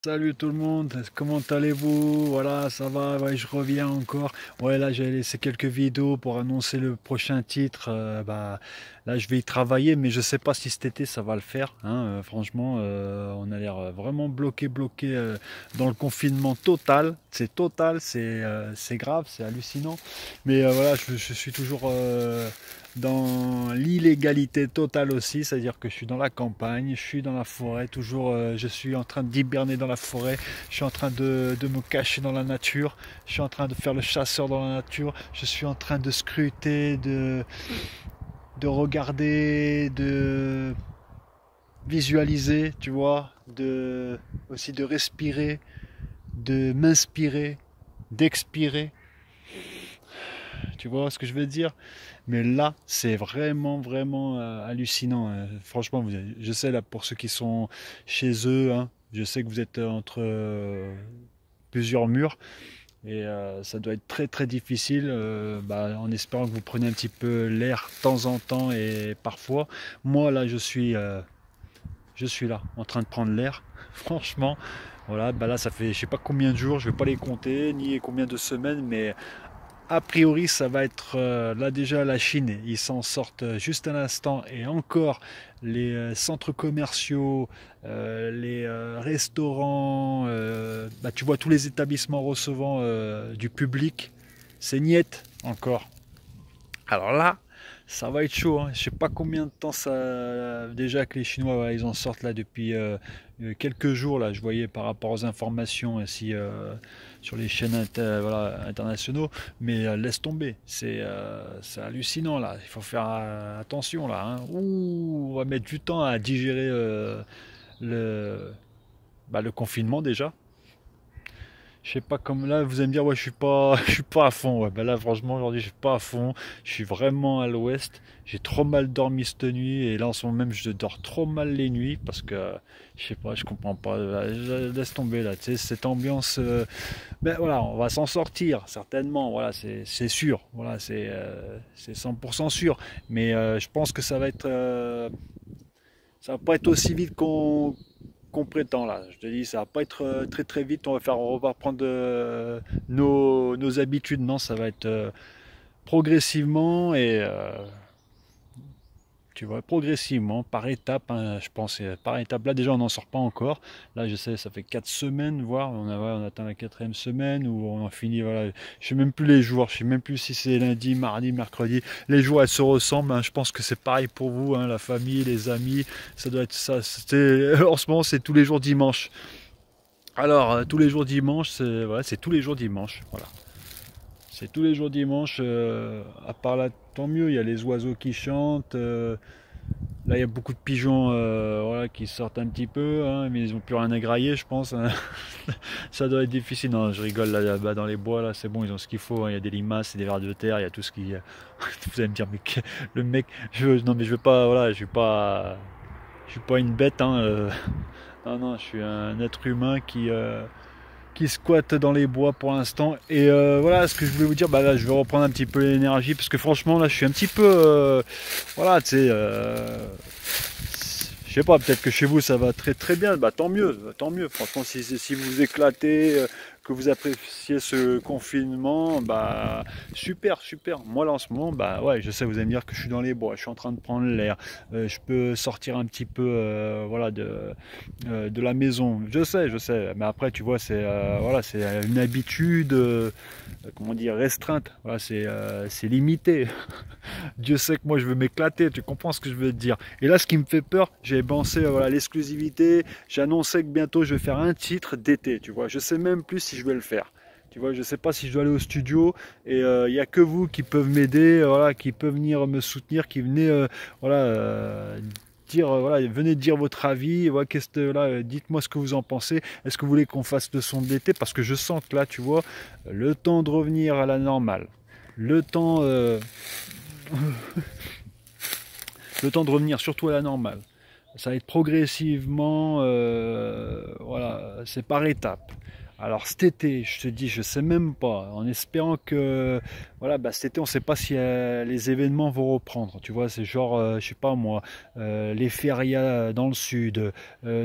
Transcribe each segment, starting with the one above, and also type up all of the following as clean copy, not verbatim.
Salut tout le monde, comment allez-vous? Voilà, ça va, ouais, je reviens encore. Ouais, là j'ai laissé quelques vidéos pour annoncer le prochain titre. Là je vais y travailler, mais je sais pas si cet été ça va le faire, hein. Franchement, on a l'air vraiment bloqué dans le confinement total. C'est total, c'est grave, c'est hallucinant. Mais voilà, je suis toujours dans l'illégalité totale aussi, c'est-à-dire que je suis dans la campagne, je suis dans la forêt, toujours je suis en train d'hiberner dans la forêt, je suis en train de me cacher dans la nature, je suis en train de faire le chasseur dans la nature, je suis en train de scruter, de regarder, de visualiser, tu vois, aussi de respirer, de m'inspirer, d'expirer, tu vois ce que je veux dire? Mais là, c'est vraiment hallucinant, hein. Franchement, je sais là pour ceux qui sont chez eux, hein, je sais que vous êtes entre plusieurs murs et ça doit être très difficile, en espérant que vous preniez un petit peu l'air de temps en temps et parfois. Moi là, je suis là en train de prendre l'air. Franchement, voilà, là ça fait je sais pas combien de jours, je vais pas les compter, ni combien de semaines, mais a priori, ça va être là déjà la Chine, ils s'en sortent juste à l'instant et encore les centres commerciaux, les restaurants, tu vois tous les établissements recevant du public, c'est niet encore. Alors là, ça va être chaud, hein. Je sais pas combien de temps ça déjà que les Chinois voilà, ils en sortent là depuis quelques jours là. Je voyais par rapport aux informations ainsi sur les chaînes voilà, internationaux, mais laisse tomber, c'est hallucinant là. Il faut faire attention là, hein. Ouh, on va mettre du temps à digérer le le confinement déjà. Je sais pas comme là, vous allez me dire ouais, je suis pas, je suis pas à fond. Ouais, là franchement aujourd'hui, je suis pas à fond. Je suis vraiment à l'ouest. J'ai trop mal dormi cette nuit et là en ce moment même, je dors trop mal les nuits parce que je sais pas, je comprends pas. Là, laisse tomber là, tu sais cette ambiance. Voilà, on va s'en sortir certainement. Voilà, c'est sûr. Voilà, c'est 100% sûr. Mais je pense que ça va pas être aussi vite qu'on prétend là. Je te dis, ça va pas être très vite. On va reprendre nos habitudes. Non, ça va être progressivement et tu vois, progressivement, par étapes, hein, je pense, par étapes. Là, déjà, on n'en sort pas encore. Là, je sais, ça fait 4 semaines, voire, on atteint la quatrième semaine, où on en finit, voilà. Je sais même plus les jours, je sais même plus si c'est lundi, mardi, mercredi. Les jours, elles se ressemblent, hein. Je pense que c'est pareil pour vous, hein, la famille, les amis, ça doit être ça. En ce moment, c'est tous les jours dimanche. Alors, tous les jours dimanche, c'est tous les jours dimanche, voilà. C'est tous les jours dimanche, à part là, tant mieux, il y a les oiseaux qui chantent. Là, il y a beaucoup de pigeons voilà, qui sortent un petit peu, hein, mais ils n'ont plus rien à grailler, je pense, hein. Ça doit être difficile. Non, je rigole là-bas dans les bois, là, c'est bon, ils ont ce qu'il faut, hein. Il y a des limaces, des vers de terre, il y a tout ce qui. Vous allez me dire, mais le mec, non, mais je veux pas, voilà, je suis pas une bête, hein. Non, je suis un être humain qui squatte dans les bois pour l'instant. Et voilà ce que je voulais vous dire. Là, je vais reprendre un petit peu l'énergie parce que franchement, là, je suis un petit peu. Voilà, tu sais. Je sais pas, peut-être que chez vous ça va très bien, tant mieux, tant mieux. Franchement, si vous vous éclatez, que vous appréciez ce confinement, super. Moi là en ce moment, ouais, je sais, vous allez me dire que je suis dans les bois, je suis en train de prendre l'air, je peux sortir un petit peu, voilà, de la maison. Je sais, mais après, tu vois, voilà, c'est une habitude, comment dire, restreinte. Voilà, c'est limité. Dieu sait que moi je veux m'éclater, tu comprends ce que je veux te dire. Et là ce qui me fait peur, j'ai pensé voilà, à l'exclusivité, j'ai annoncé que bientôt je vais faire un titre d'été, tu vois. Je sais même plus si je vais le faire. Tu vois, je sais pas si je dois aller au studio et il n'y a que vous qui peuvent m'aider, voilà, qui peuvent venir me soutenir, qui venez voilà, dire voilà, venez dire votre avis, voilà, dites-moi ce que vous en pensez. Est-ce que vous voulez qu'on fasse le son de l'été? Parce que je sens que là, tu vois, le temps de revenir à la normale, le temps le temps de revenir surtout à la normale. Ça va être progressivement, voilà, c'est par étapes. Alors cet été, je te dis, je sais même pas, en espérant que, voilà, bah, cet été, on sait pas si les événements vont reprendre, tu vois, c'est genre, je sais pas moi, les férias dans le sud,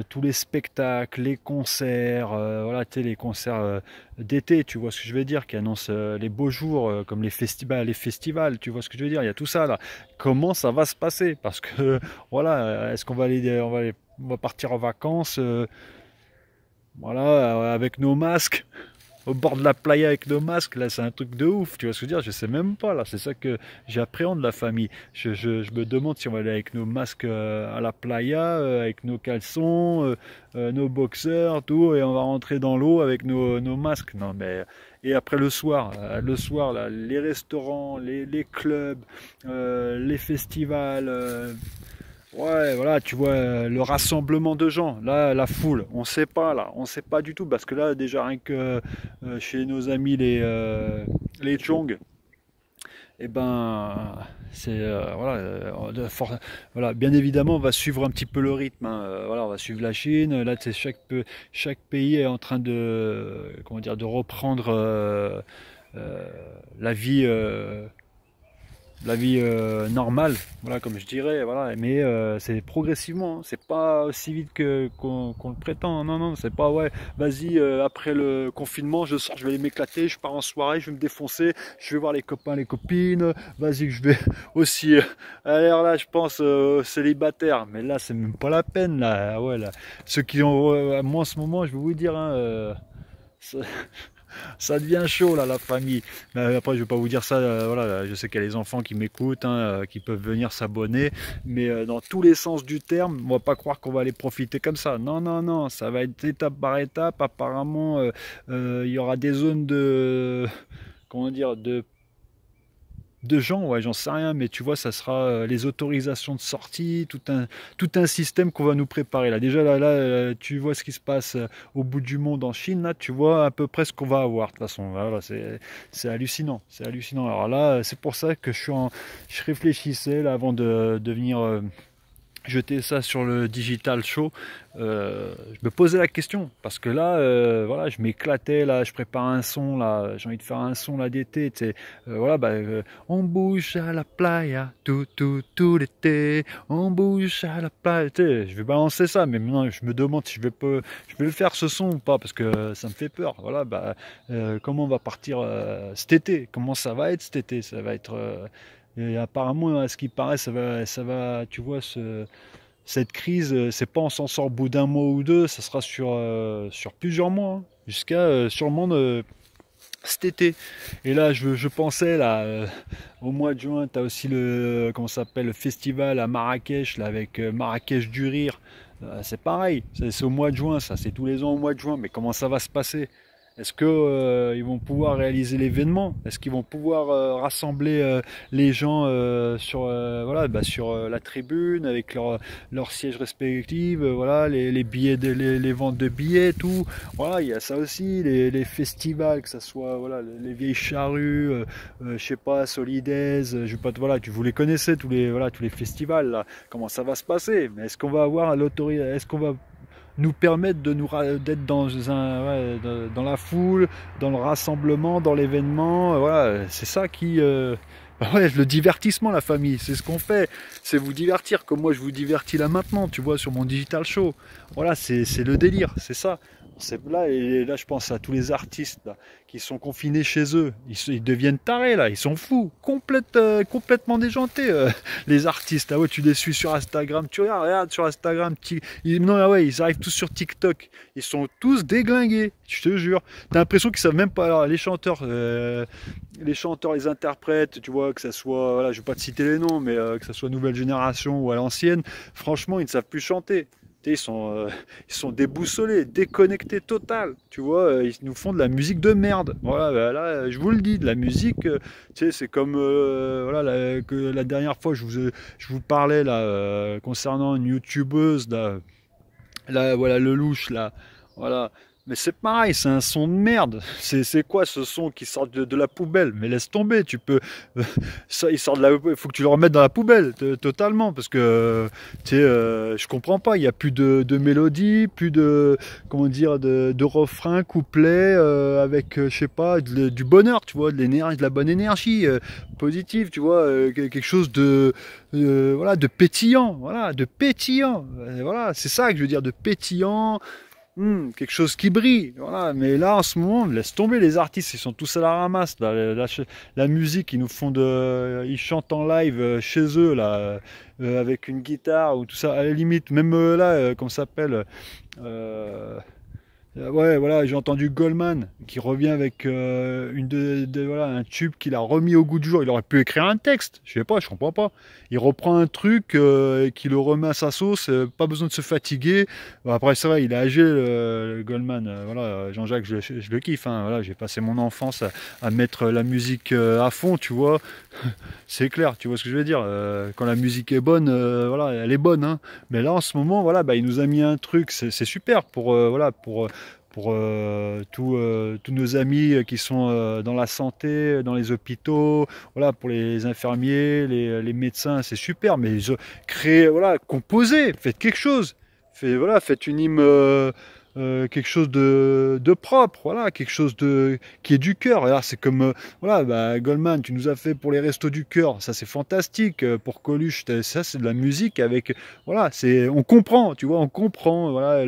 tous les spectacles, les concerts, voilà, tu sais, les concerts d'été, tu vois ce que je veux dire, qui annoncent les beaux jours, comme les festivals, tu vois ce que je veux dire, il y a tout ça là. Comment ça va se passer? Parce que, voilà, est-ce qu'on va on va partir en vacances? Voilà, avec nos masques, au bord de la playa avec nos masques, là c'est un truc de ouf, tu vois ce que je veux dire, je sais même pas, là, c'est ça que j'appréhende la famille. Je me demande si on va aller avec nos masques à la playa, avec nos caleçons, nos boxers, tout, et on va rentrer dans l'eau avec nos masques. Non mais, et après le soir là, les restaurants, les clubs, les festivals. Ouais, voilà, tu vois, le rassemblement de gens, là, la foule, on sait pas, là, on sait pas du tout, parce que là, déjà, rien que chez nos amis les Chong, eh ben, c'est, voilà, bien évidemment, on va suivre un petit peu le rythme, hein, voilà, on va suivre la Chine, là, tu sais, chaque pays est en train de, comment dire, de reprendre euh, la vie. La vie normale, voilà, comme je dirais, voilà, mais c'est progressivement, hein, c'est pas aussi vite qu'on le prétend, non, non, c'est pas, ouais, vas-y, après le confinement, je sors, je vais aller m'éclater, je pars en soirée, je vais me défoncer, je vais voir les copains, les copines, vas-y, je vais aussi, alors là, je pense célibataire, mais là, c'est même pas la peine, là, ah ouais, là, ceux qui ont, moi en ce moment, je vais vous dire, hein, ça devient chaud là, la famille. Mais après, je vais pas vous dire ça. Voilà, je sais qu'il y a les enfants qui m'écoutent, hein, qui peuvent venir s'abonner, mais dans tous les sens du terme, on va pas croire qu'on va aller profiter comme ça. Non, non, non, ça va être étape par étape. Apparemment, il y aura des zones de, comment dire, de gens, ouais, j'en sais rien, mais tu vois, ça sera les autorisations de sortie, tout un système qu'on va nous préparer. Là, déjà, tu vois ce qui se passe au bout du monde en Chine, là, tu vois à peu près ce qu'on va avoir, de toute façon. Voilà, c'est hallucinant, c'est hallucinant. Alors là, c'est pour ça que je réfléchissais, là, avant de venir jeter ça sur le digital show, je me posais la question parce que là, voilà, je m'éclatais là, je prépare un son là, j'ai envie de faire un son là d'été, tu sais, voilà, bah, on bouge à la playa, tout l'été, on bouge à la playa, tu sais, je vais balancer ça, mais maintenant je me demande si je vais le faire ce son ou pas parce que ça me fait peur, voilà, bah, comment on va partir cet été, comment ça va être cet été, ça va être et apparemment, à ce qui paraît, ça va, tu vois, cette crise, c'est pas on s'en sort au bout d'un mois ou deux, ça sera sur plusieurs mois, hein, jusqu'à sûrement cet été. Et là, je pensais, là, au mois de juin, tu as aussi comment ça s'appelle, le festival à Marrakech, là, avec Marrakech du Rire. C'est pareil, c'est au mois de juin, ça, c'est tous les ans au mois de juin, mais comment ça va se passer? Est-ce que ils vont pouvoir réaliser l'événement? Est-ce qu'ils vont pouvoir rassembler les gens sur voilà bah, sur la tribune avec leurs sièges respectifs, voilà les billets les ventes de billets, tout. Voilà, il y a ça aussi, les festivals, que ça soit voilà les vieilles charrues, je sais pas, Solidaise, je vais pas voilà, vous les connaissez tous les festivals là. Comment ça va se passer? Mais est-ce qu'on va avoir l'autorité? Est-ce qu'on va nous permettre d'être dans dans la foule, dans le rassemblement, dans l'événement, voilà, c'est ça qui ouais, le divertissement, la famille, c'est ce qu'on fait, c'est vous divertir comme moi je vous divertis là maintenant, tu vois, sur mon digital show. Voilà, c'est le délire, c'est ça. C'est là, et là je pense à tous les artistes là, qui sont confinés chez eux, ils deviennent tarés là, ils sont fous, complètement déjantés les artistes. Ah ouais, tu les suis sur Instagram, tu regardes sur Instagram, non ah ouais, ils arrivent tous sur TikTok, ils sont tous déglingués, je te jure. T'as l'impression qu'ils savent même pas, alors, les chanteurs, les interprètes, tu vois, que ça soit, voilà, je vais pas te citer les noms, mais que ça soit nouvelle génération ou à l'ancienne, franchement, ils ne savent plus chanter. Ils sont déboussolés, déconnectés total, tu vois, ils nous font de la musique de merde. Voilà, bah là, je vous le dis, de la musique, tu sais, c'est comme voilà, que la dernière fois, je vous parlais là concernant une youtubeuse là, voilà, le louche là. Voilà. Mais c'est pareil, c'est un son de merde. C'est quoi ce son qui sort de la poubelle? Mais laisse tomber, tu peux. Ça, il sort de la. Il faut que tu le remettes dans la poubelle, totalement. Parce que, tu sais, je comprends pas. Il n'y a plus de mélodie, plus de. Comment dire, de refrain, couplet, avec, je sais pas, du bonheur, tu vois, de l'énergie, de la bonne énergie positive, tu vois, quelque chose voilà, de pétillant. Voilà, de pétillant. Voilà, c'est ça que je veux dire, de pétillant. Quelque chose qui brille, voilà. Mais là, en ce moment, laisse tomber les artistes, ils sont tous à la ramasse. Là, la musique, ils nous font ils chantent en live chez eux là, avec une guitare ou tout ça. À la limite, même là, comment ça s'appelle ouais, voilà, j'ai entendu Goldman qui revient avec voilà, un tube qu'il a remis au goût du jour. Il aurait pu écrire un texte, je sais pas, je comprends pas. Il reprend un truc et qui le remet à sa sauce, pas besoin de se fatiguer. Bon, après, c'est vrai, il est âgé, le Goldman. Voilà, Jean-Jacques, je le kiffe. Hein, voilà, j'ai passé mon enfance à mettre la musique à fond, tu vois. C'est clair, tu vois ce que je veux dire. Quand la musique est bonne, voilà, elle est bonne. Hein. Mais là, en ce moment, voilà, bah, il nous a mis un truc, c'est super pour, voilà, pour tous nos amis qui sont dans la santé, dans les hôpitaux, voilà, pour les infirmiers, les médecins, c'est super, mais créez, voilà, composez, faites quelque chose, voilà, faites une hymne, quelque chose de propre, voilà, quelque chose qui est du cœur. Et là, c'est comme, voilà, bah, Goldman, tu nous as fait pour les restos du cœur, ça c'est fantastique. Pour Coluche, ça c'est de la musique avec, voilà, on comprend, tu vois, on comprend, voilà,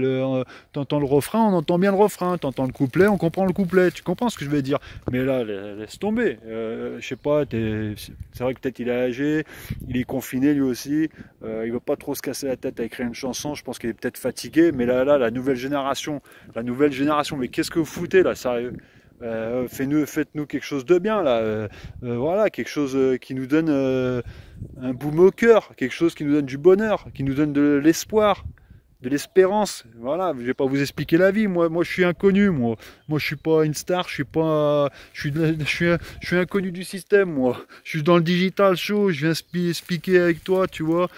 t'entends le refrain, on entend bien le refrain, t'entends le couplet, on comprend le couplet, tu comprends ce que je veux dire. Mais là, laisse tomber, je sais pas, c'est vrai que peut-être il est âgé, il est confiné lui aussi, il veut pas trop se casser la tête à écrire une chanson, je pense qu'il est peut-être fatigué, mais là, la nouvelle génération, mais qu'est-ce que vous foutez là, sérieux? Faites-nous quelque chose de bien là, voilà, quelque chose qui nous donne un baume au cœur, quelque chose qui nous donne du bonheur, qui nous donne de l'espoir, de l'espérance. Voilà, je vais pas vous expliquer la vie. Moi, je suis inconnu. Moi, je suis pas une star. Je suis pas. Je suis inconnu du système. Moi, je suis dans le digital show. Je viens speaker avec toi, tu vois.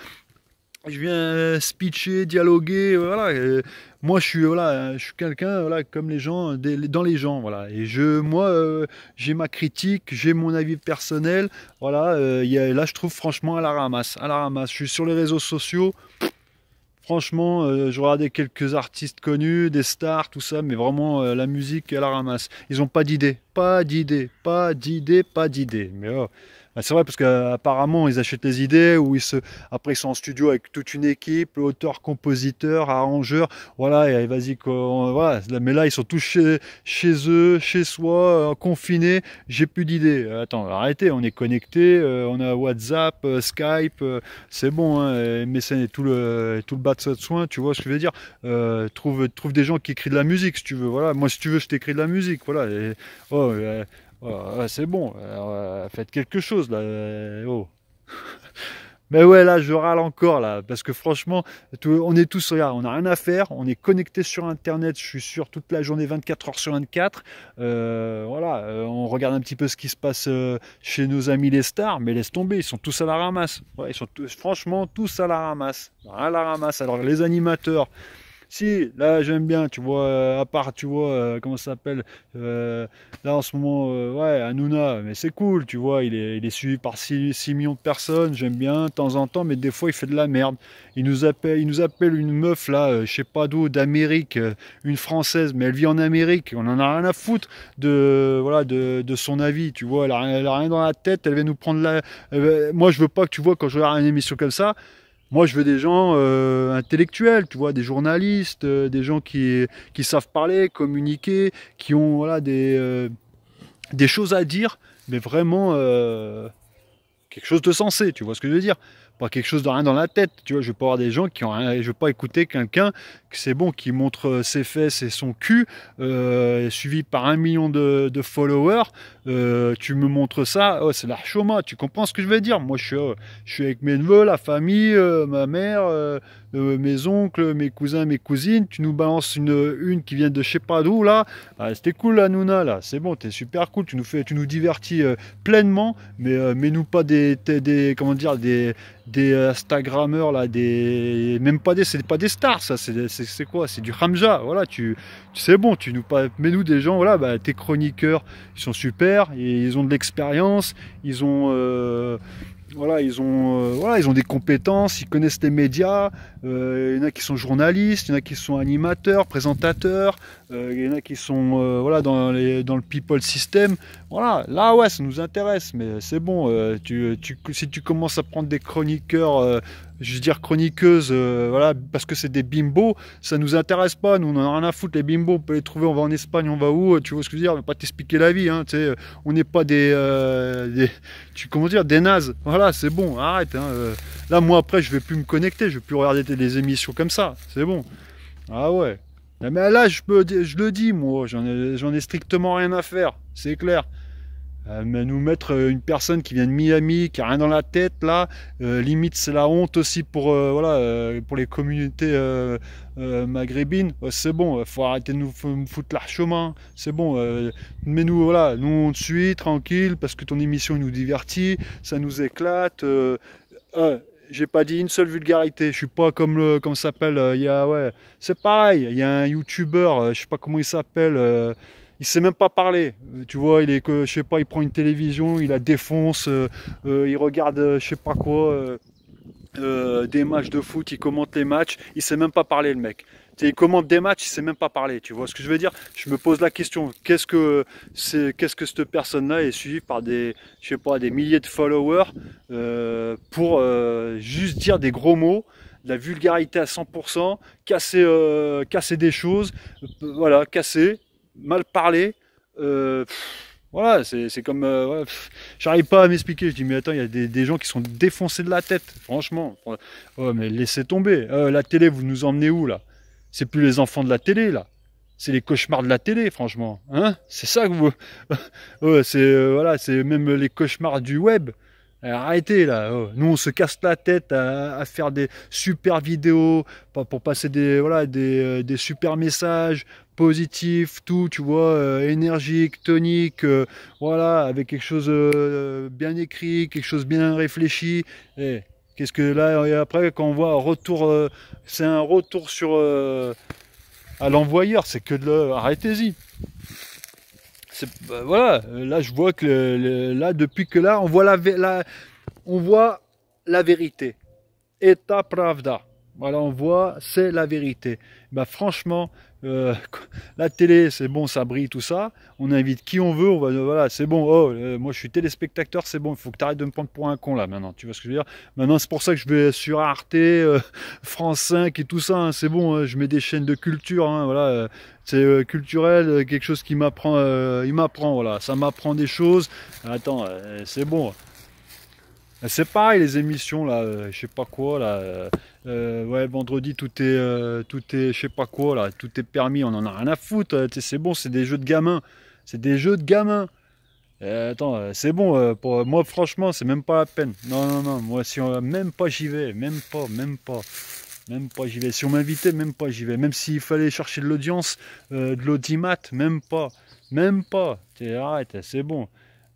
Je viens speecher, dialoguer, voilà. Moi, voilà, je suis quelqu'un, voilà, comme les gens, dans les gens, voilà. Et moi, j'ai ma critique, j'ai mon avis personnel, voilà. Là, je trouve franchement à la ramasse, à la ramasse. Je suis sur les réseaux sociaux. Franchement, je regardais quelques artistes connus, des stars, tout ça, mais vraiment la musique à la ramasse. Ils n'ont pas d'idée, pas d'idée, pas d'idée, pas d'idée. Mais bah, c'est vrai parce qu'apparemment ils achètent les idées ou après ils sont en studio avec toute une équipe, auteur, compositeur, arrangeur, voilà. Et vas-y quoi, voilà. Mais là ils sont tous chez eux, chez soi, confinés. J'ai plus d'idées. Attends, arrêtez, on est connectés, on a WhatsApp, Skype. C'est bon, hein, mais c'est tout le bas de soin, tu vois ce que je veux dire. Trouve des gens qui écrivent de la musique si tu veux. Voilà, moi si tu veux, je t'écris de la musique. Voilà. C'est bon. Faites quelque chose là. Oh. Mais ouais, là, je râle encore, là, parce que franchement, on est tous, regarde, on n'a rien à faire, on est connectés sur Internet, je suis sûr, toute la journée, 24 heures sur 24. Voilà, on regarde un petit peu ce qui se passe chez nos amis les stars, mais laisse tomber, ils sont tous à la ramasse. Ouais, ils sont franchement tous à la ramasse. À la ramasse. Alors, les animateurs. Si, là j'aime bien, tu vois, à part, tu vois, comment ça s'appelle, là en ce moment, ouais, Hanouna, mais c'est cool, tu vois, il est suivi par 6 millions de personnes, j'aime bien, de temps en temps, mais des fois il fait de la merde. Il nous appelle une meuf, là, je sais pas d'où, d'Amérique, une Française, mais elle vit en Amérique, on en a rien à foutre voilà, de son avis, tu vois, elle a rien dans la tête, elle vient nous prendre moi je veux pas que, tu vois, quand je regarde une émission comme ça, moi, je veux des gens intellectuels, tu vois, des journalistes, des gens qui savent parler, communiquer, qui ont voilà, des choses à dire, mais vraiment quelque chose de sensé, tu vois ce que je veux dire? Pas quelque chose de rien dans la tête, tu vois, je vais pas avoir des gens qui ont rien, je vais pas écouter quelqu'un que c'est bon, qui montre ses fesses et son cul, suivi par 1 million de followers, tu me montres ça, oh, c'est l'archoma, tu comprends ce que je veux dire? Moi je suis avec mes neveux, la famille, ma mère, mes oncles, mes cousins, mes cousines, tu nous balances une qui vient de je sais pas d'où là, ah, c'était cool la Nouna là, c'est bon, t'es super cool, tu nous divertis pleinement, mais mets-nous pas comment dire, des Instagrammeurs là, même pas des, c'est pas des stars, ça, c'est quoi? C'est du Hamza. Voilà, c'est bon, tu nous mets nous des gens, voilà, bah, tes chroniqueurs, ils sont super, et ils ont de l'expérience, ils ont voilà, ils ont des compétences, ils connaissent les médias. Il y en a qui sont journalistes, il y en a qui sont animateurs, présentateurs, il y en a qui sont voilà, dans le people system. Voilà, là ouais, ça nous intéresse, mais c'est bon. Si tu commences à prendre des chroniqueurs, je veux dire chroniqueuses, voilà, parce que c'est des bimbos, ça nous intéresse pas. Nous, on en a rien à foutre, les bimbos. On peut les trouver, on va en Espagne, on va où? Tu vois ce que je veux dire? On va pas t'expliquer la vie, hein, tu sais, on n'est pas comment dire, des nazes. Voilà, c'est bon, arrête. Hein, là, moi, après, je vais plus me connecter, je vais plus regarder des émissions comme ça. C'est bon. Ah ouais. Ah, mais là, je le dis, moi, j'en ai strictement rien à faire. C'est clair. Mais nous mettre une personne qui vient de Miami, qui a rien dans la tête, là, limite, c'est la honte aussi pour, voilà, pour les communautés maghrébines. C'est bon, faut arrêter de nous foutre l'archemin. C'est bon. Mais nous, voilà, nous, on te suit, tranquille, parce que ton émission nous divertit, ça nous éclate. J'ai pas dit une seule vulgarité. Je suis pas comme ça s'appelle. Ouais, c'est pareil. Il y a un YouTuber, je sais pas comment il s'appelle. Il sait même pas parler. Tu vois, il est que, je sais pas, il prend une télévision, il la défonce, il regarde, je sais pas quoi, des matchs de foot, il commente les matchs, il sait même pas parler le mec. Tu sais, il commente des matchs, il sait même pas parler. Tu vois ce que je veux dire? Je me pose la question, qu'est-ce que cette personne-là est suivie par je sais pas, des milliers de followers pour juste dire des gros mots, de la vulgarité à 100%, casser des choses, voilà, casser, mal parler. Voilà, c'est comme. Ouais, j'arrive pas à m'expliquer. Je dis, mais attends, il y a des gens qui sont défoncés de la tête, franchement. Ouais, mais laissez tomber. La télé, vous nous emmenez où, là? C'est plus les enfants de la télé, là. C'est les cauchemars de la télé, franchement. Hein? C'est ça que vous. Ouais, voilà, c'est même les cauchemars du web. Arrêtez là, oh. Nous on se casse la tête à faire des super vidéos pour passer voilà, des super messages positifs, tout, tu vois, énergique, tonique, voilà, avec quelque chose bien écrit, quelque chose bien réfléchi. Et qu'est-ce que là, et après quand on voit un retour, c'est un retour à l'envoyeur, c'est que arrêtez-y. Voilà, là je vois que là depuis que là on voit on voit la vérité. Eta pravda. Voilà, on voit, c'est la vérité. Bah franchement, la télé, c'est bon, ça brille, tout ça. On invite qui on veut, voilà, c'est bon. Oh, moi je suis téléspectateur, c'est bon. Il faut que tu arrêtes de me prendre pour un con là maintenant. Tu vois ce que je veux dire? Maintenant, c'est pour ça que je vais sur Arte, France 5 et tout ça. Hein, c'est bon, je mets des chaînes de culture. Hein, voilà, c'est culturel, quelque chose qui m'apprend. Il m'apprend, voilà, ça m'apprend des choses. Attends, c'est bon. C'est pareil les émissions là, je sais pas quoi là, ouais vendredi tout est, je sais pas quoi là, tout est permis, on en a rien à foutre, c'est bon, c'est des jeux de gamins, c'est des jeux de gamins. Attends, c'est bon, pour moi franchement c'est même pas la peine. Non non non, moi si on, même pas j'y vais, même pas j'y vais. Si on m'invitait, même pas j'y vais. Même s'il fallait chercher de l'audience, de l'audimat, même pas. Arrête, c'est bon.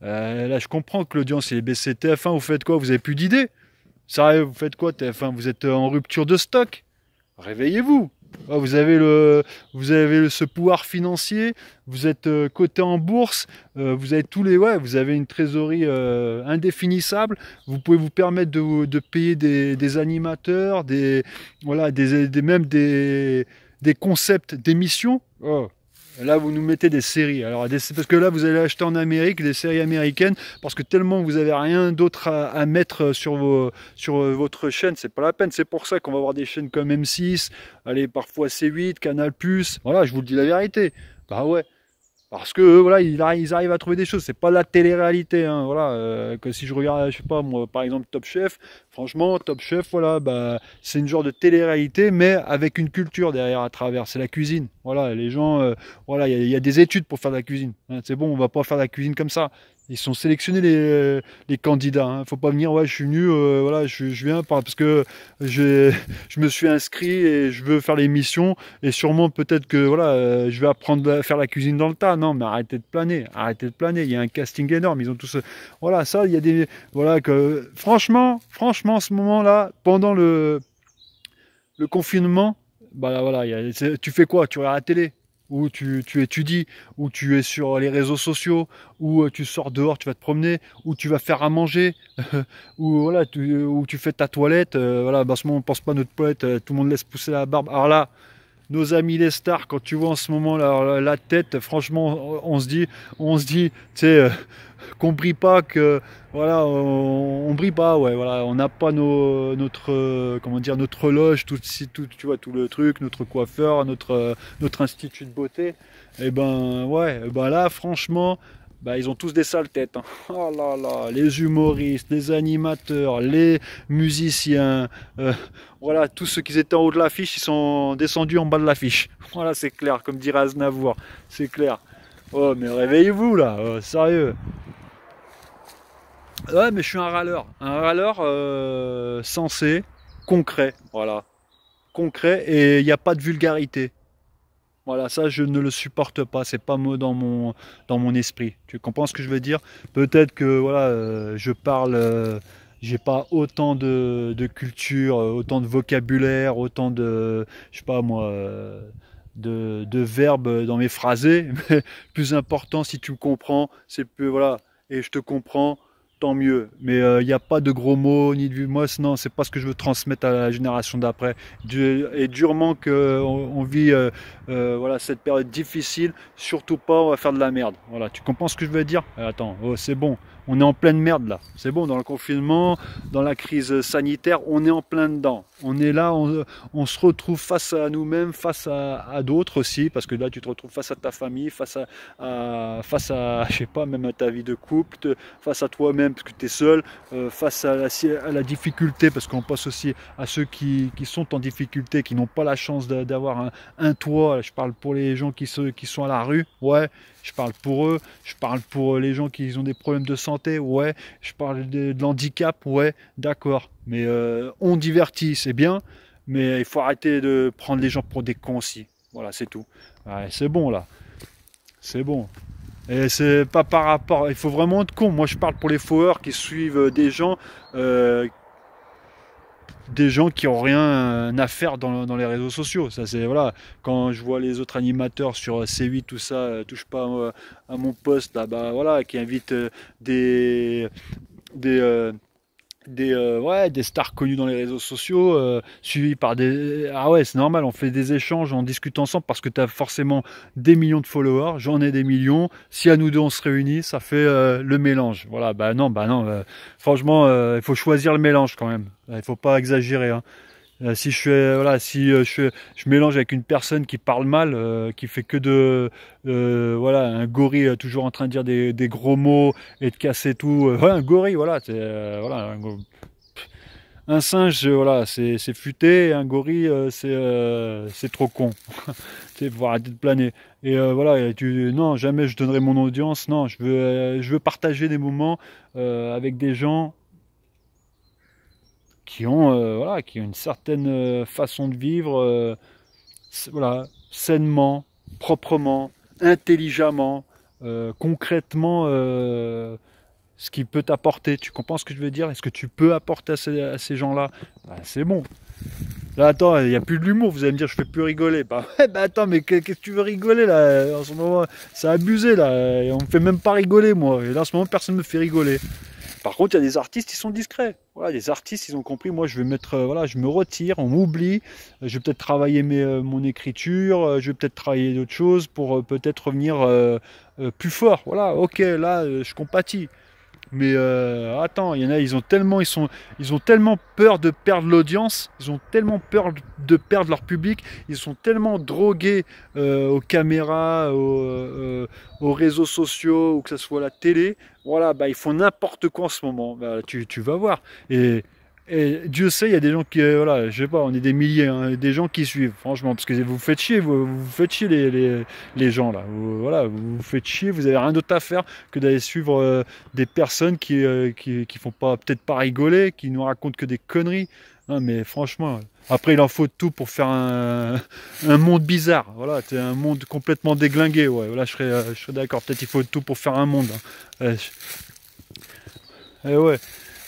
Là, je comprends que l'audience est baissée. TF1, vous faites quoi? Vous avez plus d'idées? Sérieux, vous faites quoi, TF1? Vous êtes en rupture de stock? Réveillez-vous! Ah, ce pouvoir financier, vous êtes coté en bourse, vous avez ouais, vous avez une trésorerie indéfinissable, vous pouvez vous permettre de payer des animateurs, voilà, même des concepts d'émissions. Oh. Là, vous nous mettez des séries. Alors, parce que là, vous allez acheter en Amérique des séries américaines parce que tellement vous avez rien d'autre à mettre sur votre chaîne, c'est pas la peine. C'est pour ça qu'on va avoir des chaînes comme M6, allez, parfois C8, Canal+. Voilà, je vous le dis la vérité. Bah ouais. Parce que voilà, ils arrivent à trouver des choses. C'est pas la télé-réalité, hein, voilà. Que si je regarde, je sais pas moi, par exemple Top Chef, franchement Top Chef, voilà, bah c'est une genre de télé-réalité, mais avec une culture derrière à travers. C'est la cuisine. Voilà, les gens, voilà, il y a des études pour faire de la cuisine. Hein. C'est bon, on va pas faire de la cuisine comme ça. Ils sont sélectionnés les candidats. Hein. Faut pas venir, ouais, je suis venu, voilà, je viens parce que j'ai, je me suis inscrit et je veux faire l'émission et sûrement peut-être que voilà, je vais apprendre à faire la cuisine dans le tas. Non, mais arrêtez de planer, arrêtez de planer. Il y a un casting énorme. Ils ont tous, voilà, ça, il y a des, voilà, que franchement, ce moment-là, pendant le confinement, bah là, voilà, tu fais quoi? Tu regardes la télé, ou tu étudies, ou tu es sur les réseaux sociaux, ou tu sors dehors, tu vas te promener, ou tu vas faire à manger, ou voilà, ou tu fais ta toilette. Voilà, bah, en ce moment, on pense pas à notre toilette, tout le monde laisse pousser la barbe. Alors là, nos amis les stars, quand tu vois en ce moment la tête, franchement, on se dit, tu sais, qu'on brille pas, que voilà, on brille pas, ouais, voilà, on n'a pas notre, comment dire, notre loge, tu vois, tout le truc, notre coiffeur, notre institut de beauté. Et ben, ouais, ben là, franchement. Bah, ils ont tous des sales têtes. Hein. Oh là là, les humoristes, les animateurs, les musiciens, voilà, tous ceux qui étaient en haut de l'affiche, ils sont descendus en bas de l'affiche. Voilà, c'est clair, comme dirait Aznavour, c'est clair. Oh, mais réveillez-vous là, sérieux. Ouais, mais je suis un râleur sensé, concret, voilà, concret et il n'y a pas de vulgarité. Voilà, ça je ne le supporte pas, c'est pas moi dans mon esprit. Tu comprends ce que je veux dire? Peut-être que voilà, je parle, j'ai pas autant de culture, autant de vocabulaire, autant de, je sais pas moi, de verbes dans mes phrasés, mais plus important si tu me comprends, c'est plus voilà, et je te comprends, tant mieux. Mais il n'y a pas de gros mots ni de moi, non, c'est pas ce que je veux transmettre à la génération d'après. Et durement que on vit voilà, cette période difficile, surtout pas, on va faire de la merde. Voilà, tu comprends ce que je veux dire? Attends, oh, c'est bon, on est en pleine merde là. C'est bon, dans le confinement, dans la crise sanitaire, on est en plein dedans. On est là, on se retrouve face à nous-mêmes, face à d'autres aussi, parce que là, tu te retrouves face à ta famille, face à je sais pas, même à ta vie de couple, face à toi-même, parce que tu es seul, face à la difficulté, parce qu'on passe aussi à ceux qui sont en difficulté, qui n'ont pas la chance d'avoir un toit. Je parle pour les gens qui sont à la rue, ouais, je parle pour eux, je parle pour les gens qui ont des problèmes de santé, ouais, je parle de l'handicap, ouais, d'accord. Mais on divertit, c'est bien, mais il faut arrêter de prendre les gens pour des cons aussi. Voilà, c'est tout. Ouais, c'est bon là, c'est bon. Et c'est pas par rapport, il faut vraiment être con. Moi, je parle pour les followers qui suivent euh, des gens qui ont rien à faire dans les réseaux sociaux. Ça, c'est voilà. Quand je vois les autres animateurs sur C8, tout ça, touche pas à mon poste là, bah voilà, qui invitent des, euh, ouais, des stars connues dans les réseaux sociaux, suivies par des... Ah ouais, c'est normal, on fait des échanges, on discute ensemble parce que tu as forcément des millions de followers, j'en ai des millions. Si à nous deux on se réunit, ça fait le mélange. Voilà, bah non, franchement, il faut choisir le mélange quand même. Il faut pas exagérer. Hein. Si je fais, voilà, si je mélange avec une personne qui parle mal, qui fait que de, voilà, un gorille toujours en train de dire des gros mots et de casser tout, ouais, un gorille, voilà, voilà, un singe, voilà, c'est futé, et un gorille, c'est trop con. Tu faut arrêter de planer. Et voilà, non, jamais je donnerai mon audience. Non, je veux partager des moments avec des gens voilà, qui ont une certaine façon de vivre, voilà, sainement, proprement, intelligemment, concrètement, ce qui peut t'apporter. Tu comprends ce que je veux dire? Est-ce que tu peux apporter à ces gens-là? Bah, c'est bon. Là, attends, il n'y a plus de l'humour. Vous allez me dire, je fais plus rigoler. Bah, ouais, bah attends, mais qu'est-ce que tu veux rigoler là? En ce moment, c'est abusé là. Et on me fait même pas rigoler, moi. Et là, en ce moment, personne ne me fait rigoler. Par contre, il y a des artistes qui sont discrets. Voilà, les artistes, ils ont compris. Moi, je vais mettre, voilà, je me retire, on m'oublie. Je vais peut-être travailler mon écriture. Je vais peut-être travailler d'autres choses pour peut-être revenir plus fort. Voilà, ok, là, je compatis. Mais attends, il y en a, ils ont tellement peur de perdre l'audience, ils ont tellement peur de perdre leur public, ils sont tellement drogués aux caméras, aux réseaux sociaux, ou que ce soit la télé. Voilà, bah, ils font n'importe quoi en ce moment. Bah, tu vas voir. Et Et Dieu sait, il y a des gens qui, voilà, je sais pas, on est des milliers, hein, des gens qui suivent, franchement, parce que vous faites chier, vous faites chier les gens là. Voilà, vous faites chier, vous avez rien d'autre à faire que d'aller suivre des personnes qui font pas, peut-être pas rigoler, qui nous racontent que des conneries. Non, mais franchement, après il en faut de tout pour faire un monde bizarre. Voilà, c'est un monde complètement déglingué. Ouais, voilà, je serais d'accord. Peut-être il faut de tout pour faire un monde, hein. Ouais.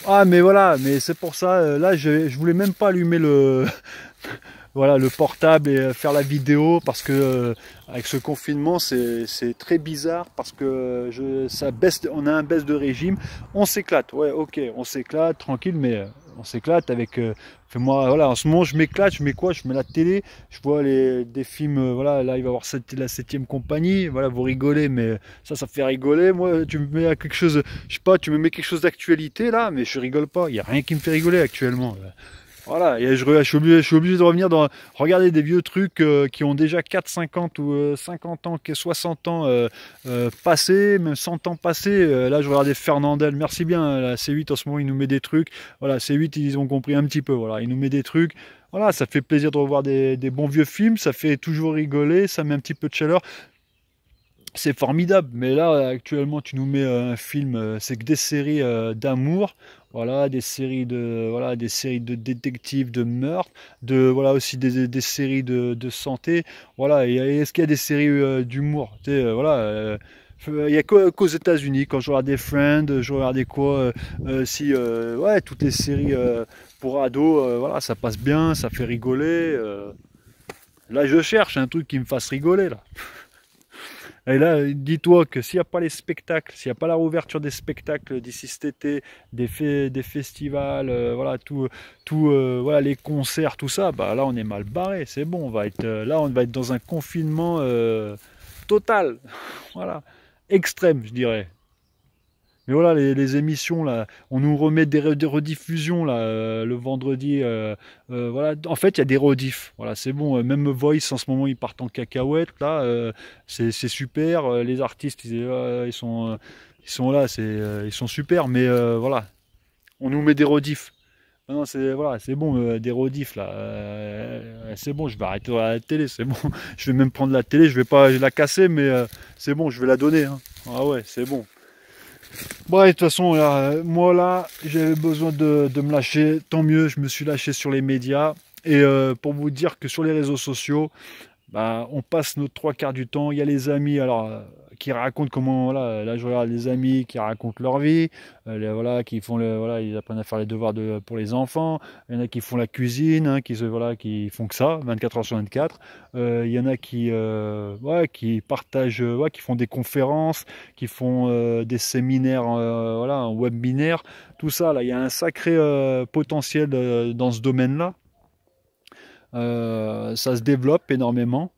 Ah mais voilà, mais c'est pour ça, là je voulais même pas allumer le, voilà, le portable et faire la vidéo parce que avec ce confinement c'est très bizarre parce que ça baisse, on a un baisse de régime, on s'éclate, ouais ok, on s'éclate tranquille mais on s'éclate avec, moi voilà, en ce moment je m'éclate, je mets quoi? Je mets la télé, je vois des films, voilà, là il va y avoir la septième compagnie, voilà, vous rigolez mais ça fait rigoler, moi tu me mets à quelque chose, je sais pas, tu me mets quelque chose d'actualité là, mais je rigole pas, il y a rien qui me fait rigoler actuellement. Voilà, et je suis obligé de revenir dans regarder des vieux trucs qui ont déjà 4, 50 ou 50 ans, 60 ans passés, même 100 ans passés. Là, je regardais Fernandel, merci bien, la C8 en ce moment, il nous met des trucs. Voilà, C8, ils ont compris un petit peu, voilà, il nous met des trucs. Voilà, ça fait plaisir de revoir des bons vieux films, ça fait toujours rigoler, ça met un petit peu de chaleur. C'est formidable, mais là actuellement tu nous mets un film, c'est que des séries d'amour, voilà, des séries de détectives, de meurtres, voilà aussi des séries de santé, voilà. Et est-ce qu'il y a des séries d'humour? Tu sais, voilà, il y a qu'aux États-Unis quand je regardais Friends, je regardais quoi, si ouais, toutes les séries pour ados, voilà, ça passe bien, ça fait rigoler. Là, je cherche un truc qui me fasse rigoler là. Et là, dis-toi que s'il n'y a pas les spectacles, s'il n'y a pas la rouverture des spectacles d'ici cet été, des festivals, voilà, voilà, les concerts, tout ça, bah là on est mal barré, c'est bon, là on va être dans un confinement total, voilà, extrême, je dirais. Mais voilà, les émissions, là, on nous remet des rediffusions, là, le vendredi. Voilà. En fait, il y a des rediffs. Voilà, c'est bon. Même Voice, en ce moment, ils partent en cacahuète. Là, c'est super. Les artistes, ils sont là, ils sont super. Mais voilà, on nous met des rediffs. Non, voilà, c'est bon, des rediffs, là. C'est bon, je vais arrêter la télé, c'est bon. Je vais même prendre la télé, je vais la casser, mais c'est bon, je vais la donner, hein. Ah ouais, c'est bon. Bon, et de toute façon, là, moi là, j'avais besoin de me lâcher. Tant mieux, je me suis lâché sur les médias. Et pour vous dire que sur les réseaux sociaux, bah, on passe nos trois quarts du temps. Il y a les amis alors, qui racontent comment, voilà, là je regarde les amis qui racontent leur vie, voilà, qui font voilà, ils apprennent à faire les devoirs pour les enfants. Il y en a qui font la cuisine, hein, voilà, qui font que ça, 24 heures sur 24. Il y en a ouais, qui partagent, ouais, qui font des conférences, qui font des séminaires, voilà, un webinaire, tout ça. Là, il y a un sacré potentiel dans ce domaine-là. Ça se développe énormément.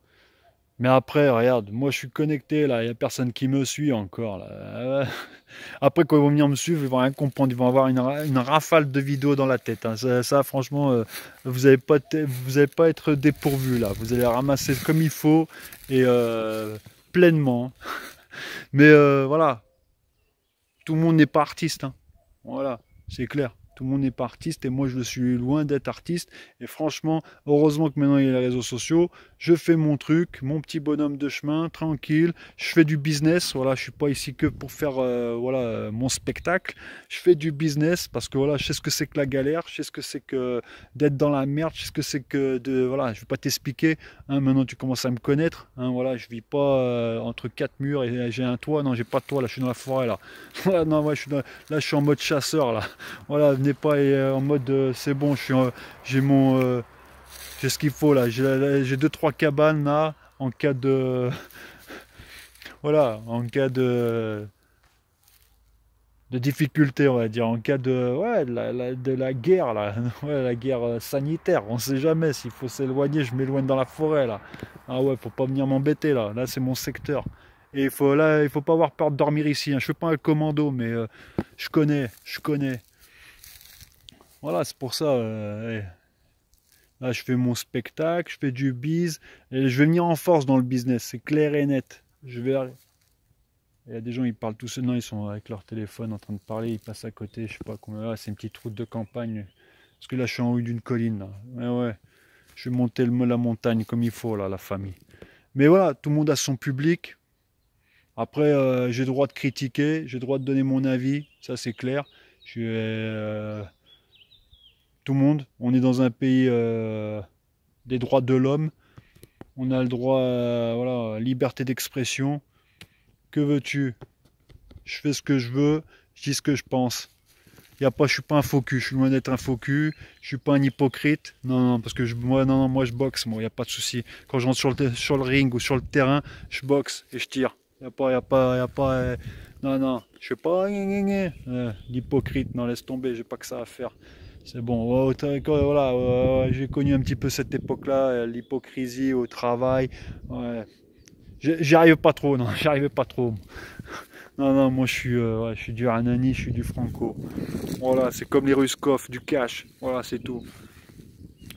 Mais après, regarde, moi je suis connecté là, il n'y a personne qui me suit encore là. Après, quand ils vont venir me suivre, ils vont rien comprendre, ils vont avoir une rafale de vidéos dans la tête, hein. Franchement, vous allez pas être dépourvu là. Vous allez ramasser comme il faut et pleinement. Mais voilà, tout le monde n'est pas artiste, hein. Voilà, c'est clair. Tout le monde n'est pas artiste et moi je suis loin d'être artiste. Et franchement, heureusement que maintenant il y a les réseaux sociaux. Je fais mon truc, mon petit bonhomme de chemin, tranquille. Je fais du business. Voilà, je suis pas ici que pour faire voilà, mon spectacle. Je fais du business parce que voilà, je sais ce que c'est que la galère, je sais ce que c'est que d'être dans la merde, je sais ce que c'est que de voilà, je vais pas t'expliquer, hein, maintenant tu commences à me connaître, hein, voilà, je vis pas entre quatre murs et j'ai un toit, non, j'ai pas de toit là, je suis dans la forêt là. Voilà, non, ouais, là je suis en mode chasseur là. Voilà, venez pas en mode c'est bon, j'ai j'ai ce qu'il faut là, j'ai deux trois cabanes là en cas de voilà, en cas de difficulté, on va dire, en cas de, ouais, de la guerre, là, ouais, la guerre sanitaire, on sait jamais, s'il faut s'éloigner, je m'éloigne dans la forêt, là. Ah ouais, faut pas venir m'embêter, là c'est mon secteur. Et il faut pas avoir peur de dormir ici, hein. Je fais pas un commando, mais je connais. Voilà, c'est pour ça, ouais. Là, je fais mon spectacle, je fais du biz, et je vais venir en force dans le business, c'est clair et net. Il y a des gens, ils parlent tout seuls, non, ils sont avec leur téléphone en train de parler, ils passent à côté, je sais pas combien, c'est une petite route de campagne. Parce que là, je suis en haut d'une colline, là. Ouais, ouais. Je vais monter la montagne comme il faut, là, la famille. Mais voilà, tout le monde a son public. Après, j'ai le droit de critiquer, j'ai le droit de donner mon avis, ça c'est clair. Je suis, tout le monde, on est dans un pays des droits de l'homme. On a le droit, voilà, liberté d'expression. Que veux-tu? Je fais ce que je veux, je dis ce que je pense. Y a pas, je suis pas un faux cul, je suis loin d'être un faux cul, je suis pas un hypocrite. Non, non, parce que moi, non, non, moi je boxe, moi, y a pas de souci. Quand je rentre sur le ring ou sur le terrain, je boxe et je tire. Y a pas, non, non, je fais pas l'hypocrite. Non, laisse tomber, j'ai pas que ça à faire. C'est bon. Oh, voilà, j'ai connu un petit peu cette époque-là, l'hypocrisie au travail. Ouais. J'y arrive pas trop, non, j'y arrivais pas trop. Non, non, moi ouais, je suis du Hernani, je suis du Franco. Voilà, c'est comme les Ruskov, du cash. Voilà, c'est tout.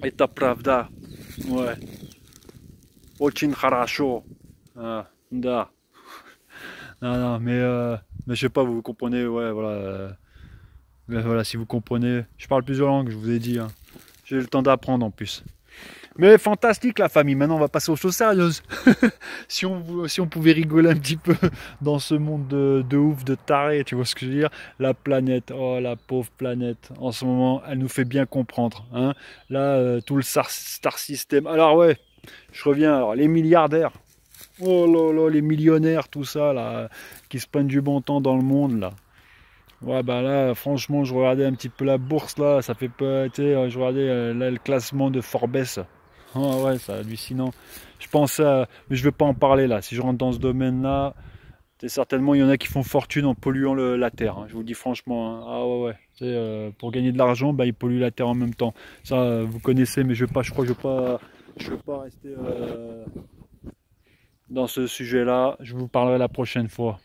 Et ta pravda. Ouais. Очень хорошо. Ah, da. Non, non, mais je sais pas, vous comprenez, ouais, voilà. Mais voilà, si vous comprenez. Je parle plusieurs langues, je vous ai dit, hein. J'ai le temps d'apprendre en plus. Mais fantastique la famille, maintenant on va passer aux choses sérieuses. Si on pouvait rigoler un petit peu dans ce monde de ouf, de taré, tu vois ce que je veux dire? La planète, oh la pauvre planète, en ce moment, elle nous fait bien comprendre, hein. Là, tout le star system. Alors ouais, je reviens, alors les milliardaires, oh là là, les millionnaires, tout ça, là, qui se prennent du bon temps dans le monde, là. Ouais, bah là, franchement, je regardais un petit peu la bourse, là, ça fait pas, tu sais, je regardais là, le classement de Forbes. Oh, ouais, c'est hallucinant. Je pense à, mais je vais pas en parler là. Si je rentre dans ce domaine-là, certainement il y en a qui font fortune en polluant la terre, hein. Je vous le dis franchement, hein. Ah ouais, ouais. Tu sais, pour gagner de l'argent, bah, ils polluent la terre en même temps. Ça, vous connaissez, mais je vais pas, je crois que je vais pas rester dans ce sujet-là. Je vous parlerai la prochaine fois.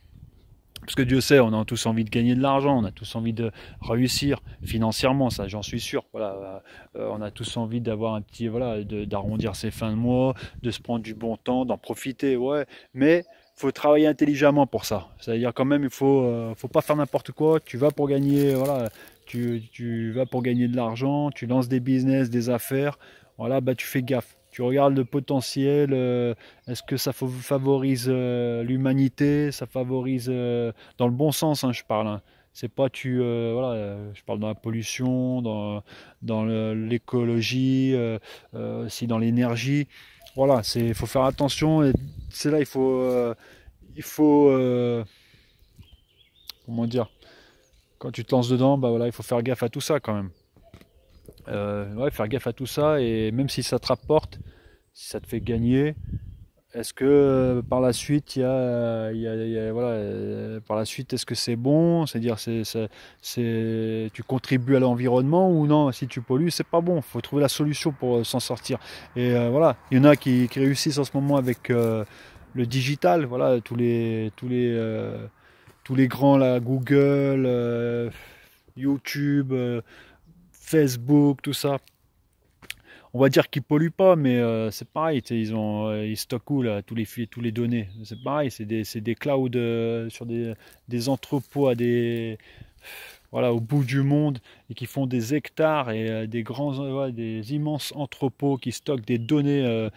Parce que Dieu sait, on a tous envie de gagner de l'argent, on a tous envie de réussir financièrement, ça j'en suis sûr. Voilà, on a tous envie d'avoir un petit, voilà, d'arrondir ses fins de mois, de se prendre du bon temps, d'en profiter, ouais. Mais il faut travailler intelligemment pour ça. C'est-à-dire quand même, faut pas faire n'importe quoi. Tu vas pour gagner, voilà, tu vas pour gagner de l'argent, tu lances des business, des affaires. Voilà, bah tu fais gaffe. Tu regardes le potentiel, est-ce que ça favorise l'humanité, ça favorise dans le bon sens, hein, je parle, hein. C'est pas voilà, je parle dans la pollution, dans l'écologie, aussi dans l'énergie. Voilà, faut faire attention et c'est là il faut comment dire, quand tu te lances dedans, bah voilà, il faut faire gaffe à tout ça quand même. Ouais, faire gaffe à tout ça et même si ça te rapporte, si ça te fait gagner, est-ce que par la suite voilà, par la suite est-ce que c'est bon? C'est-à-dire tu contribues à l'environnement ou non? Si tu pollues, c'est pas bon. Faut trouver la solution pour s'en sortir. Et voilà, il y en a qui réussissent en ce moment avec le digital. Voilà, tous les grands là, Google, YouTube, Facebook, tout ça. On va dire qu'ils polluent pas, mais c'est pareil, ils stockent où là tous les données. C'est pareil, c'est des clouds sur des entrepôts voilà, au bout du monde et qui font des hectares et des ouais, des immenses entrepôts qui stockent des données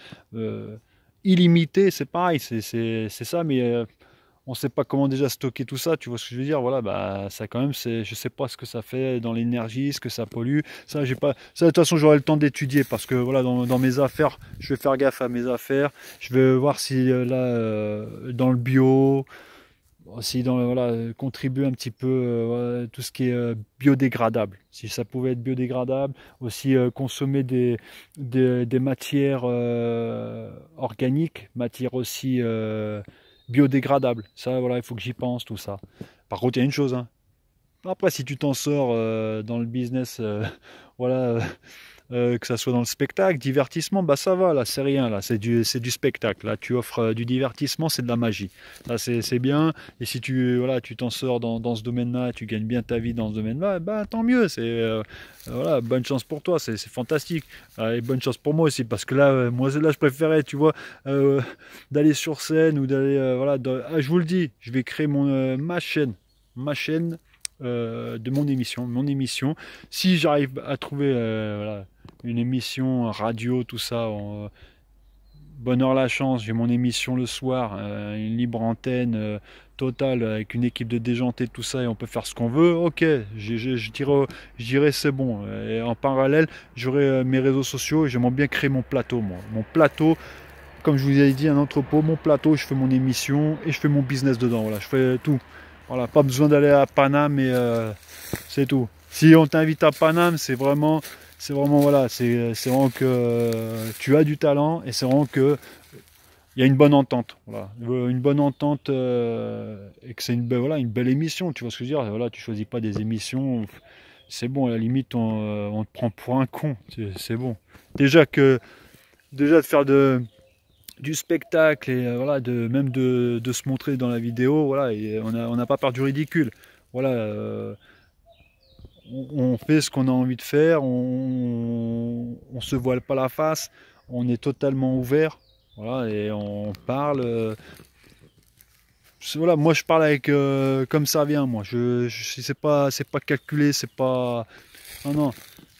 illimitées. C'est pareil, c'est ça, mais on sait pas comment déjà stocker tout ça, tu vois ce que je veux dire? Voilà, bah ça quand même, je sais pas ce que ça fait dans l'énergie, ce que ça pollue. Ça, j'ai pas, ça de toute façon j'aurai le temps d'étudier parce que voilà, dans mes affaires, je vais faire gaffe à mes affaires. Je vais voir si là, dans le bio, aussi dans voilà, contribuer un petit peu voilà, tout ce qui est biodégradable. Si ça pouvait être biodégradable, aussi consommer des matières organiques, matières aussi biodégradables. Ça, voilà, il faut que j'y pense, tout ça. Par contre, il y a une chose, hein. Après, si tu t'en sors dans le business, voilà, que ça soit dans le spectacle, divertissement, bah ça va, là, c'est rien, là, c'est du spectacle. Là, tu offres du divertissement, c'est de la magie. Là, c'est bien. Et si voilà, tu t'en sors dans ce domaine-là, tu gagnes bien ta vie dans ce domaine-là, bah tant mieux. Voilà, bonne chance pour toi, c'est fantastique. Et bonne chance pour moi aussi, parce que là, moi, là, je préférais, tu vois, d'aller sur scène ou d'aller, voilà, je vous le dis, je vais créer ma chaîne de mon émission. Si j'arrive à trouver voilà, une émission radio, tout ça, bonne heure la chance, j'ai mon émission le soir, une libre antenne totale avec une équipe de déjantés, tout ça, et on peut faire ce qu'on veut, ok, je dirais c'est bon. Et en parallèle, j'aurai mes réseaux sociaux et j'aimerais bien créer mon plateau, moi. Mon plateau, comme je vous ai dit, un entrepôt, mon plateau, je fais mon émission et je fais mon business dedans, voilà, je fais tout. Voilà, pas besoin d'aller à Paname et c'est tout. Si on t'invite à Paname, c'est vraiment voilà, c'est vraiment que tu as du talent et c'est vraiment que il y a une bonne entente, voilà, une bonne entente et que c'est voilà, une belle émission, tu vois ce que je veux dire, voilà, tu choisis pas des émissions, c'est bon, à la limite on te prend pour un con, c'est bon. Déjà de faire du spectacle et voilà, même de se montrer dans la vidéo, voilà, et on n'a pas peur du ridicule, voilà. On fait ce qu'on a envie de faire, on se voile pas la face, on est totalement ouvert, voilà, et on parle. Voilà, moi je parle avec comme ça vient, moi. C'est pas calculé, c'est pas. Non, non,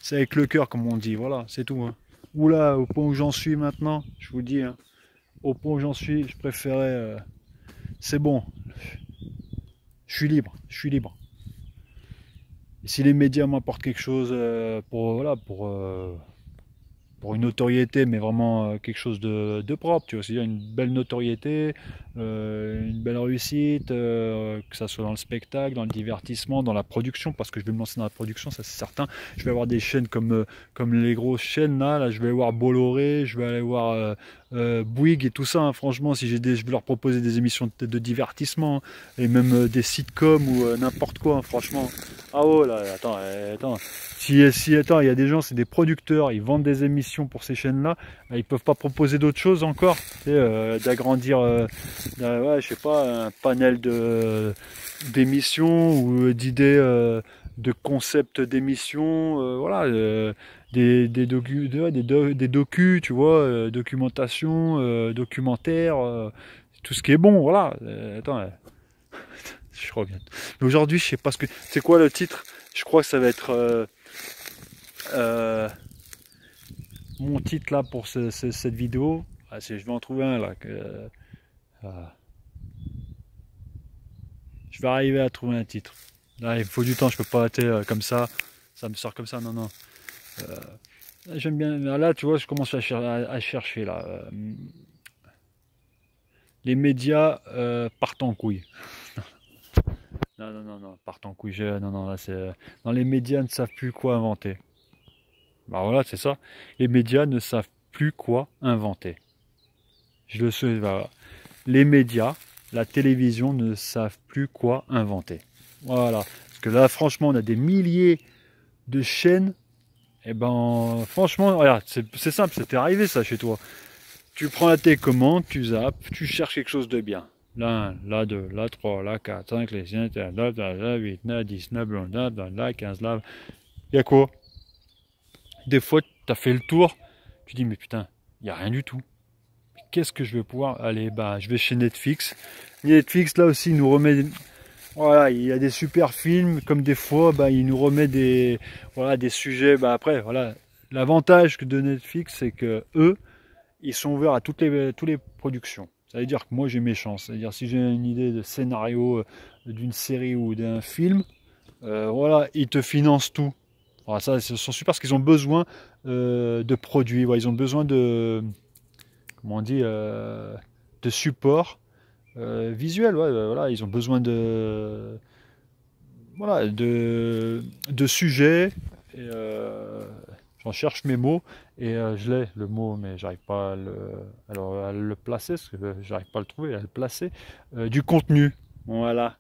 c'est avec le cœur, comme on dit, voilà, c'est tout. Hein. Oula, au point où j'en suis maintenant, je vous dis, hein, au point où j'en suis, je préférais. C'est bon, je suis libre, je suis libre. Et si les médias m'apportent quelque chose voilà, pour une notoriété, mais vraiment quelque chose de propre, tu vois, c'est-à-dire une belle notoriété, une belle réussite, que ça soit dans le spectacle, dans le divertissement, dans la production, parce que je vais me lancer dans la production, ça c'est certain. Je vais avoir des chaînes comme les grosses chaînes là, je vais aller voir Bolloré, je vais aller voir Bouygues et tout ça, hein. Franchement, si je vais leur proposer des émissions de divertissement, et même des sitcoms ou n'importe quoi, hein, franchement. Ah oh là, attends. Attends, il y a des gens, c'est des producteurs, ils vendent des émissions pour ces chaînes-là, ils peuvent pas proposer d'autres choses encore, tu sais, d'agrandir, ouais, je sais pas, un panel d'émissions ou d'idées, de concepts d'émissions, voilà, des docus, tu vois, documentation, documentaire, tout ce qui est bon, voilà. Attends, je reviens. Mais aujourd'hui, je sais pas ce que, c'est quoi le titre? Je crois que ça va être mon titre là pour cette vidéo. Ah, je vais en trouver un là. Je vais arriver à trouver un titre. Là, il faut du temps, je peux pas être comme ça me sort comme ça, non, non. Euh, J'aime bien, là tu vois, je commence à chercher là. Les médias partent en couille. Non, partent en couille. Non, non, là c'est. Non, les médias ne savent plus quoi inventer. Bah voilà, c'est ça. Les médias ne savent plus quoi inventer. Je le sais, voilà. Les médias, la télévision ne savent plus quoi inventer. Voilà. Parce que là, franchement, on a des milliers de chaînes. Et ben, franchement, regarde, c'est simple, c'était arrivé ça chez toi. Tu prends la télécommande, tu zappes, tu cherches quelque chose de bien. La 1, la 2, la 3, la 4, 5, la 6, la 8, la 10, la 15, la... Il y a quoi? Des fois, tu as fait le tour, tu dis, mais putain, il n'y a rien du tout. Qu'est-ce que je vais pouvoir... Allez, bah, je vais chez Netflix. Netflix, là aussi, il nous remet... Voilà, il y a des super films, comme des fois, bah, il nous remet voilà, des sujets. Bah, après, voilà, l'avantage de Netflix, c'est que eux, ils sont ouverts à toutes les productions. Ça veut dire que moi, j'ai mes chances. C'est-à-dire, si j'ai une idée de scénario d'une série ou d'un film, voilà, ils te financent tout. Voilà, ça, ils sont super parce qu'ils ont besoin de produits. Voilà, ils ont besoin de, comment on dit, de support visuel. Ouais, voilà, ils ont besoin voilà, de sujets. Et, j'en cherche mes mots et je l'ai le mot, mais j'arrive pas à le placer, parce que j'arrive pas à le trouver, à le placer. Du contenu, voilà.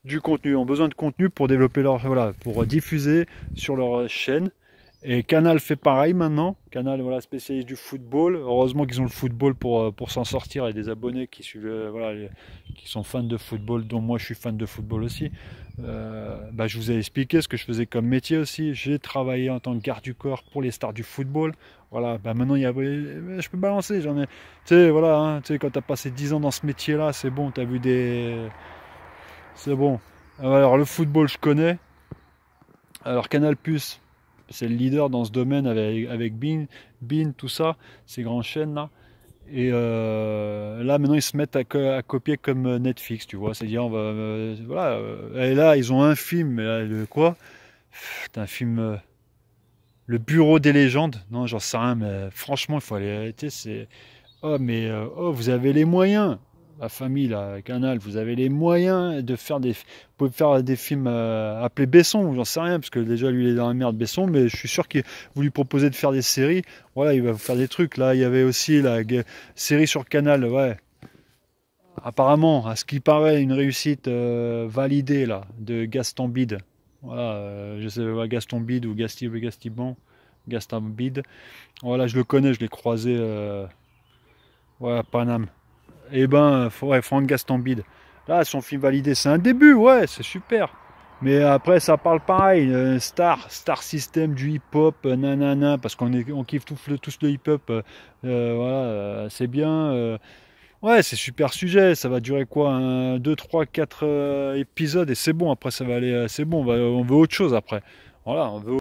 Du contenu, ils ont besoin de contenu pour développer voilà, pour diffuser sur leur chaîne. Et Canal fait pareil maintenant. Canal, voilà, spécialiste du football. Heureusement qu'ils ont le football pour s'en sortir, et des abonnés qui suivent, voilà, qui sont fans de football, dont moi je suis fan de football aussi. Bah, je vous ai expliqué ce que je faisais comme métier aussi. J'ai travaillé en tant que garde du corps pour les stars du football. Voilà, bah maintenant je peux balancer. J'en ai, tu sais, voilà, hein, tu sais, quand tu as passé 10 ans dans ce métier-là, c'est bon, tu as vu des. C'est bon. Alors le football, je connais. Alors Canal+, c'est le leader dans ce domaine avec Bein, tout ça, ces grandes chaînes là. Et là maintenant ils se mettent à copier comme Netflix, tu vois. C'est-à-dire, voilà. Et là ils ont un film, mais là, le quoi? C'est un film, Le Bureau des légendes. Non, j'en sais rien, mais franchement, il faut aller arrêter. C'est oh, mais oh, vous avez les moyens. La famille, là, Canal, vous avez les moyens de faire des. Vous pouvez faire des films appelés Besson, ou j'en sais rien, parce que déjà lui il est dans la merde, Besson, mais je suis sûr que vous lui proposez de faire des séries, voilà, il va vous faire des trucs. Là, il y avait aussi la série sur Canal, ouais. Apparemment, à ce qui paraît, une réussite validée, là, de Gaston Bide. Voilà, je sais pas, Gaston Bide ou Gaston Bide. Voilà, je le connais, je l'ai croisé ouais, à Paname. Eh ben, ouais, Franck Gastambide. Là, son film validé, c'est un début, ouais, c'est super. Mais après, ça parle pareil, star system du hip-hop, nanana, parce on kiffe tous le hip-hop, voilà, c'est bien. Ouais, c'est super sujet, ça va durer quoi, 2, 3, 4 épisodes, et c'est bon, après ça va aller, c'est bon, on veut autre chose après. Voilà, on veut